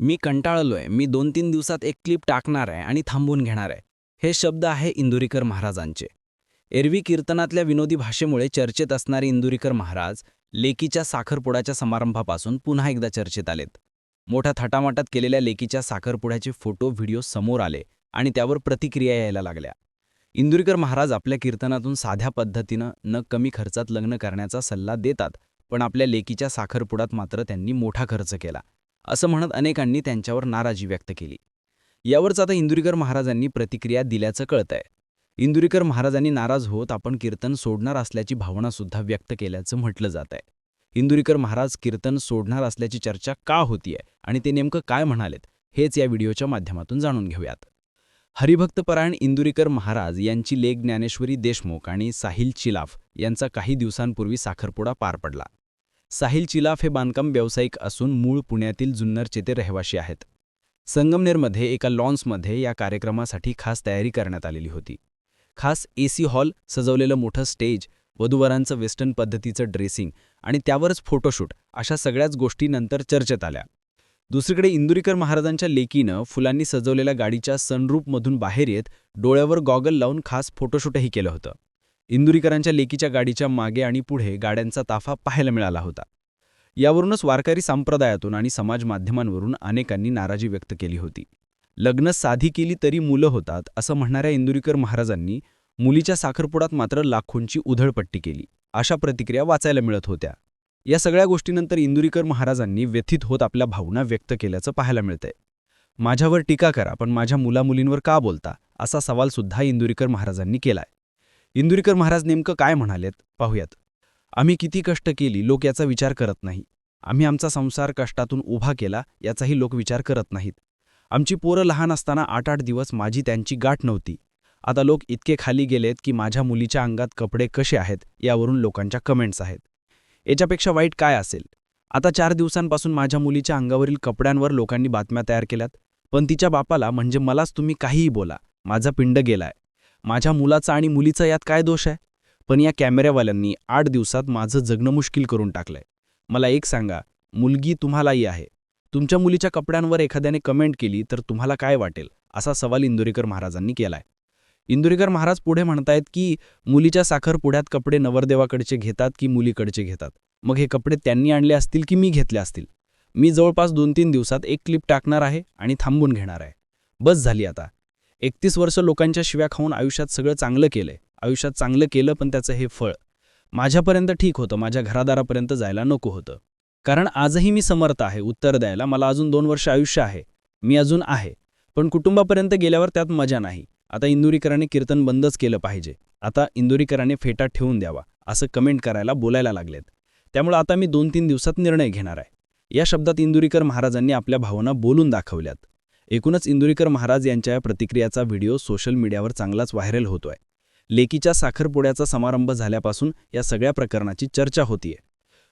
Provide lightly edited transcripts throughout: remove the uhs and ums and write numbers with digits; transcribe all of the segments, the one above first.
मी कंटाळलोय. मी 2-3 दिवसात एक क्लिप टाकणार आहे आणि थांबून घेणार आहे. हे शब्द आहे इंदुरीकर महाराजांचे. एरवी कीर्तनातल्या विनोदी भाषेमुळे चर्चेत असणारे इंदुरीकर महाराज लेकीच्या साखरपुड्याच्या समारंभापासून पुन्हा एकदा चर्चेत आलेत. मोठ्या थाटामाटात केलेल्या लेकीच्या साखरपुड्याचे फोटो व्हिडिओ समोर आले आणि त्यावर प्रतिक्रिया यायला लागल्या. इंदुरीकर महाराज आपल्या कीर्तनातून साध्या पद्धतीनं न कमी खर्चात लग्न करण्याचा सल्ला देतात, पण आपल्या लेकीच्या साखरपुड्यात मात्र त्यांनी मोठा खर्च केला असं म्हणत अनेकांनी त्यांच्यावर नाराजी व्यक्त केली. यावरच आता इंदुरीकर महाराजांनी प्रतिक्रिया दिल्याचं कळतंय. इंदुरीकर महाराजांनी नाराज होत आपण कीर्तन सोडणार असल्याची भावनासुद्धा व्यक्त केल्याचं म्हटलं जात आहे. इंदुरीकर महाराज कीर्तन सोडणार असल्याची चर्चा का होतीये आणि ते नेमकं काय म्हणालेत हेच या व्हिडिओच्या माध्यमातून जाणून घेऊयात. हरिभक्तपरायण इंदुरीकर महाराज यांची लेक ज्ञानेश्वरी देशमुख आणि साहिल चिलाफ यांचा काही दिवसांपूर्वी साखरपुडा पार पडला. साहिल चिलाफ हे बांधकाम व्यावसायिक असून मूळ पुण्यातील जुन्नरचे ते रहिवासी आहेत. संगमनेरमध्ये एका लॉन्समध्ये या कार्यक्रमासाठी खास तयारी करण्यात आलेली होती. खास एसी हॉल, सजवलेलं मोठं स्टेज, वधूवरांचं वेस्टर्न पद्धतीचं ड्रेसिंग आणि त्यावरच फोटोशूट अशा सगळ्याच गोष्टी नंतर चर्चेत आल्या. दुसरीकडे इंदुरीकर महाराजांच्या लेकीनं फुलांनी सजवलेल्या गाडीच्या सनरूफमधून बाहेर येत डोळ्यावर गॉगल लावून खास फोटोशूटही केलं होतं. इंदुरीकरांच्या लेकीच्या गाडीच्या मागे आणि पुढे गाड्यांचा ताफा पाहायला मिळाला होता. यावरूनच वारकरी संप्रदायातून आणि समाज माध्यमांवरून अनेकांनी नाराजी व्यक्त केली होती. लग्न साधी केली तरी मुलं होतात असं म्हणणाऱ्या इंदुरीकर महाराजांनी मुलीच्या साखरपुड्यात मात्र लाखोंची उधळपट्टी केली अशा प्रतिक्रिया वाचायला मिळत होत्या. या सगळ्या गोष्टीनंतर इंदुरीकर महाराजांनी व्यथित होत आपल्या भावना व्यक्त केल्याचं पाहायला मिळतंय. माझ्यावर टीका करा पण माझ्या मुलामुलींवर का बोलता असा सवालसुद्धा इंदुरीकर महाराजांनी केलाय. इंदुरीकर महाराज नेमकं काय म्हणालेत पाहूयात. आम्ही किती कष्ट केली लोक याचा विचार करत नाही. आम्ही आमचा संसार कष्टातून उभा केला याचाही लोक विचार करत नाहीत. आमची पोरं लहान असताना 8-8 दिवस माझी त्यांची गाठ नव्हती. आता लोक इतके खाली गेलेत की माझ्या मुलीच्या अंगात कपडे कसे आहेत यावरून लोकांच्या कमेंट्स आहेत. याच्यापेक्षा वाईट काय असेल. आता 4 दिवसांपासून माझ्या मुलीच्या अंगावरील कपड्यांवर लोकांनी बातम्या तयार केल्यात. पण तिच्या बापाला म्हणजे मलाच तुम्ही काहीही बोला, माझा पिंड गेलाय. माझ्या मुलाचा आणि मुलीचा यात काय दोष आहे. पण या कॅमेऱ्यावाल्यांनी 8 दिवसात माझं जगणं मुश्किल करून टाकलंय. मला एक सांगा, मुलगी तुम्हालाही आहे. तुमच्या मुलीच्या कपड्यांवर एखाद्याने कमेंट केली तर तुम्हाला काय वाटेल असा सवाल इंदुरीकर महाराजांनी केलाय. इंदुरीकर महाराज पुढे म्हणतायत की मुलीच्या साखरपुड्यात कपडे नवरदेवाकडचे घेतात की मुलीकडचे घेतात. मग हे कपडे त्यांनी आणले असतील की मी घेतले असतील. मी जवळपास 2-3 दिवसात एक क्लिप टाकणार आहे आणि थांबून घेणार आहे. बस झाली आता. 31 वर्ष लोकांच्या शिव्या खाऊन आयुष्यात सगळं चांगलं केलंय. आयुष्यात चांगलं केलं पण त्याचं हे फळ. माझ्यापर्यंत ठीक होतं, माझ्या घरादारापर्यंत जायला नको होतं. कारण आजही मी समर्थ आहे उत्तर द्यायला. मला अजून 2 वर्ष आयुष्य आहे. मी अजून आहे. पण कुटुंबापर्यंत गेल्यावर त्यात मजा नाही. आता इंदुरीकरांनी कीर्तन बंदच केलं पाहिजे. आता इंदुरीकरांनी फेटा ठेवून द्यावा असं कमेंट करायला बोलायला लागलेत. त्यामुळे आता मी 2-3 दिवसात निर्णय घेणार आहे. या शब्दात इंदुरीकर महाराजांनी आपल्या भावना बोलून दाखवल्यात. एकूणच इंदुरीकर महाराज यांच्या या प्रतिक्रियाचा व्हिडिओ सोशल मीडियावर चांगलाच व्हायरल होतोय. लेकीच्या साखरपुड्याचा समारंभ झाल्यापासून या सगळ्या प्रकरणाची चर्चा होतीये.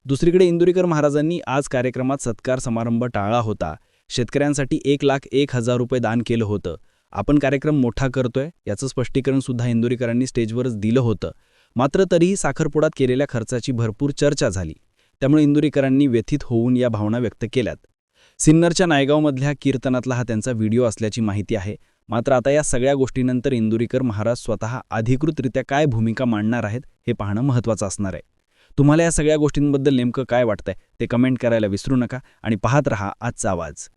दुसरीकडे इंदुरीकर महाराजांनी आज कार्यक्रमात सत्कार समारंभ टाळला होता. शेतकऱ्यांसाठी 1,01,000 रुपये दान केलं होतं. आपण कार्यक्रम मोठा करतोय याचं स्पष्टीकरण सुद्धा इंदुरीकरांनी स्टेजवरच दिलं होतं. मात्र तरीही साखरपुड्यात केलेल्या खर्चाची भरपूर चर्चा झाली. त्यामुळे इंदुरीकरांनी व्यथित होऊन या भावना व्यक्त केल्यात. सिन्नरच्या नायगावमधल्या कीर्तनातला हा त्यांचा व्हिडिओ असल्याची माहिती आहे. मात्र आता या सगळ्या गोष्टीनंतर इंदुरीकर महाराज स्वतः अधिकृतरित्या काय भूमिका मांडणार आहेत हे पाहणं महत्त्वाचं असणार आहे. तुम्हाला या सगळ्या गोष्टींबद्दल नेमकं काय वाटतंय ते कमेंट करायला विसरू नका आणि पाहत रहा आजचा आवाज.